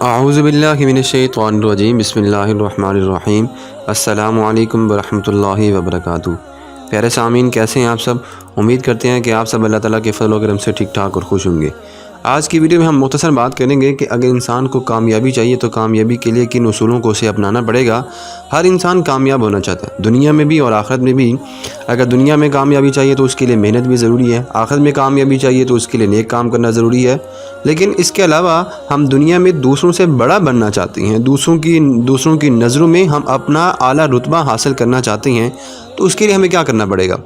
اعوذ باللہ من الشیطان الرجیم بسم اللہ الرحمن الرحیم السلام علیکم ورحمۃ اللہ وبرکاتہ۔ پیارے سامعین، کیسے ہیں آپ سب؟ امید کرتے ہیں کہ آپ سب اللہ تعالیٰ کے فضل و کرم سے ٹھیک ٹھاک اور خوش ہوں گے۔ آج کی ویڈیو میں ہم مختصر بات کریں گے کہ اگر انسان کو کامیابی چاہیے تو کامیابی کے لیے کن اصولوں کو اسے اپنانا پڑے گا۔ ہر انسان کامیاب ہونا چاہتا ہے، دنیا میں بھی اور آخرت میں بھی۔ اگر دنیا میں کامیابی چاہیے تو اس کے لیے محنت بھی ضروری ہے، آخرت میں کامیابی چاہیے تو اس کے لیے نیک کام کرنا ضروری ہے۔ لیکن اس کے علاوہ ہم دنیا میں دوسروں سے بڑا بننا چاہتے ہیں، دوسروں کی نظروں میں ہم اپنا اعلیٰ رتبہ حاصل کرنا چاہتے ہیں، تو اس کے لیے ہمیں کیا کرنا پڑے گا؟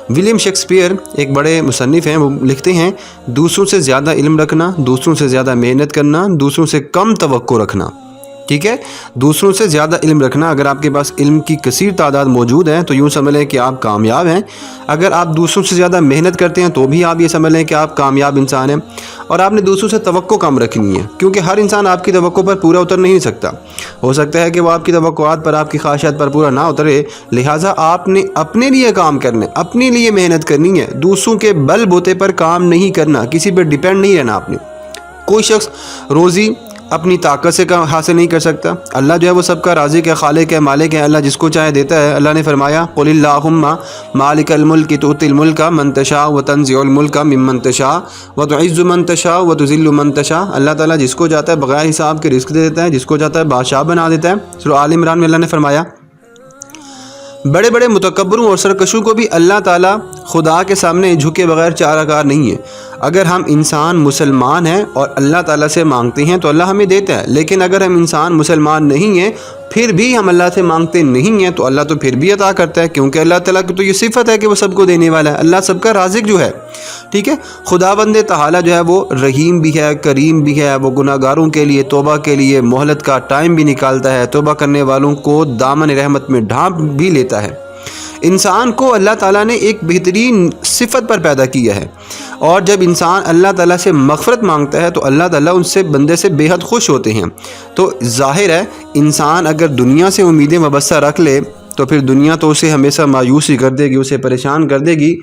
ولیم شیکسپیئر ایک بڑے مصنف ہیں، وہ لکھتے ہیں دوسروں سے زیادہ علم رکھنا، دوسروں سے زیادہ محنت کرنا، دوسروں سے کم توقع رکھنا۔ ٹھیک ہے، دوسروں سے زیادہ علم رکھنا۔ اگر آپ کے پاس علم کی کثیر تعداد موجود ہے تو یوں سمجھ لیں کہ آپ کامیاب ہیں۔ اگر آپ دوسروں سے زیادہ محنت کرتے ہیں تو بھی آپ یہ سمجھ لیں کہ آپ کامیاب انسان ہیں۔ اور آپ نے دوسروں سے توقع کم رکھنی ہے، کیونکہ ہر انسان آپ کی توقع پر پورا اتر نہیں سکتا۔ ہو سکتا ہے کہ وہ آپ کی توقعات پر، آپ کی خواہشات پر پورا نہ اترے، لہٰذا آپ نے اپنے لیے کام کرنا ہے، اپنے لیے محنت کرنی ہے، دوسروں کے بل بوتے پر کام نہیں کرنا، کسی پر ڈیپینڈ نہیں رہنا آپ نے۔ کوئی شخص روزی اپنی طاقت سے حاصل نہیں کر سکتا۔ اللہ جو ہے وہ سب کا رازق ہے، خالق ہے، مالک ہے، اللہ جس کو چاہے دیتا ہے۔ اللہ نے فرمایا قل اللہم مالک الملک تؤتی الملک من تشاء وتنزع الملک ممن تشاء وتعز من تشاء وتذل من تشاء۔ اللہ تعالیٰ جس کو چاہتا ہے بغیر حساب کے رزق دے دیتا ہے، جس کو چاہتا ہے بادشاہ بنا دیتا ہے۔ سورہ آل عمران میں اللہ نے فرمایا بڑے بڑے متکبروں اور سرکشوں کو بھی اللہ تعالیٰ خدا کے سامنے جھکے بغیر چارہ کار نہیں ہے۔ اگر ہم انسان مسلمان ہیں اور اللہ تعالیٰ سے مانگتے ہیں تو اللہ ہمیں دیتا ہے، لیکن اگر ہم انسان مسلمان نہیں ہیں پھر بھی ہم اللہ سے مانگتے نہیں ہیں تو اللہ تو پھر بھی عطا کرتا ہے، کیونکہ اللہ تعالیٰ کی تو یہ صفت ہے کہ وہ سب کو دینے والا ہے۔ اللہ سب کا رازق جو ہے، ٹھیک ہے۔ خداوند تعالیٰ جو ہے وہ رحیم بھی ہے، کریم بھی ہے، وہ گناہ گاروں کے لیے توبہ کے لیے مہلت کا ٹائم بھی نکالتا ہے، توبہ کرنے والوں کو دامن رحمت میں ڈھانپ بھی لیتا ہے۔ انسان کو اللہ تعالیٰ نے ایک بہترین صفت پر پیدا کیا ہے، اور جب انسان اللہ تعالیٰ سے مغفرت مانگتا ہے تو اللہ تعالیٰ ان سے بندے سے بے حد خوش ہوتے ہیں۔ تو ظاہر ہے انسان اگر دنیا سے امیدیں وابستہ رکھ لے تو پھر دنیا تو اسے ہمیشہ مایوس ہی کر دے گی، اسے پریشان کر دے گی۔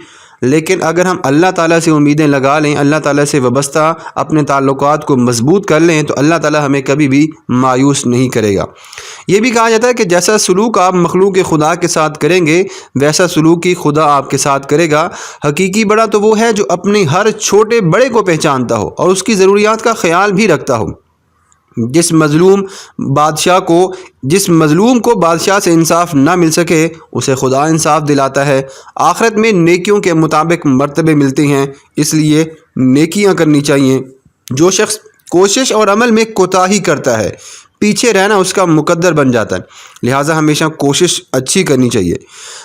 لیکن اگر ہم اللہ تعالیٰ سے امیدیں لگا لیں، اللہ تعالیٰ سے وابستہ اپنے تعلقات کو مضبوط کر لیں تو اللہ تعالیٰ ہمیں کبھی بھی مایوس نہیں کرے گا۔ یہ بھی کہا جاتا ہے کہ جیسا سلوک آپ مخلوق خدا کے ساتھ کریں گے ویسا سلوک ہی خدا آپ کے ساتھ کرے گا۔ حقیقی بڑا تو وہ ہے جو اپنے ہر چھوٹے بڑے کو پہچانتا ہو اور اس کی ضروریات کا خیال بھی رکھتا ہو۔ جس مظلوم کو بادشاہ سے انصاف نہ مل سکے اسے خدا انصاف دلاتا ہے۔ آخرت میں نیکیوں کے مطابق مرتبے ملتے ہیں، اس لیے نیکیاں کرنی چاہیے۔ جو شخص کوشش اور عمل میں کوتاہی کرتا ہے پیچھے رہنا اس کا مقدر بن جاتا ہے، لہٰذا ہمیشہ کوشش اچھی کرنی چاہیے۔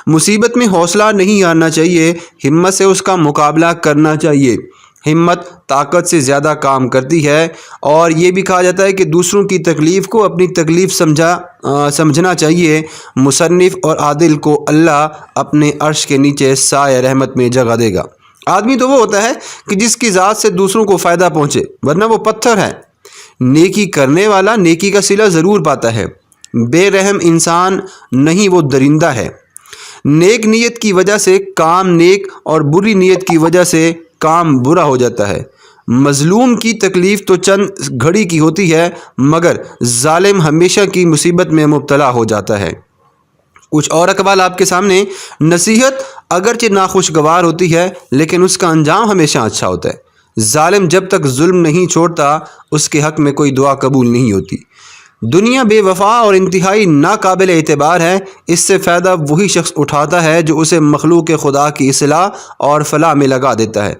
مصیبت میں حوصلہ نہیں ہارنا چاہیے، ہمت سے اس کا مقابلہ کرنا چاہیے۔ ہمت طاقت سے زیادہ کام کرتی ہے، اور یہ بھی کہا جاتا ہے کہ دوسروں کی تکلیف کو اپنی تکلیف سمجھنا چاہیے۔ مصنف اور عادل کو اللہ اپنے عرش کے نیچے سایہ رحمت میں جگہ دے گا۔ آدمی تو وہ ہوتا ہے کہ جس کی ذات سے دوسروں کو فائدہ پہنچے، ورنہ وہ پتھر ہے۔ نیکی کرنے والا نیکی کا صلہ ضرور پاتا ہے، بے رحم انسان نہیں، وہ درندہ ہے۔ نیک نیت کی وجہ سے کام نیک اور بری نیت کی وجہ سے کام برا ہو جاتا ہے۔ مظلوم کی تکلیف تو چند گھڑی کی ہوتی ہے، مگر ظالم ہمیشہ کی مصیبت میں مبتلا ہو جاتا ہے۔ کچھ اور اقوال آپ کے سامنے۔ نصیحت اگرچہ ناخوشگوار ہوتی ہے لیکن اس کا انجام ہمیشہ اچھا ہوتا ہے۔ ظالم جب تک ظلم نہیں چھوڑتا اس کے حق میں کوئی دعا قبول نہیں ہوتی۔ دنیا بے وفا اور انتہائی ناقابل اعتبار ہے، اس سے فائدہ وہی شخص اٹھاتا ہے جو اسے مخلوق خدا کی اصلاح اور فلاح میں لگا دیتا ہے۔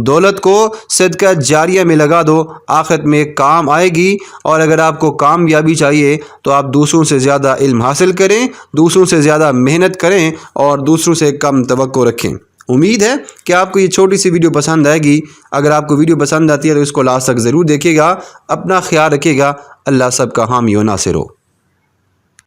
دولت کو صدقہ جاریہ میں لگا دو، آخرت میں کام آئے گی۔ اور اگر آپ کو کامیابی چاہیے تو آپ دوسروں سے زیادہ علم حاصل کریں، دوسروں سے زیادہ محنت کریں اور دوسروں سے کم توقع رکھیں۔ امید ہے کہ آپ کو یہ چھوٹی سی ویڈیو پسند آئے گی۔ اگر آپ کو ویڈیو پسند آتی ہے تو اس کو لاسٹ تک ضرور دیکھیے گا۔ اپنا خیال رکھیے گا۔ اللہ سب کا حامی و ناصر ہو۔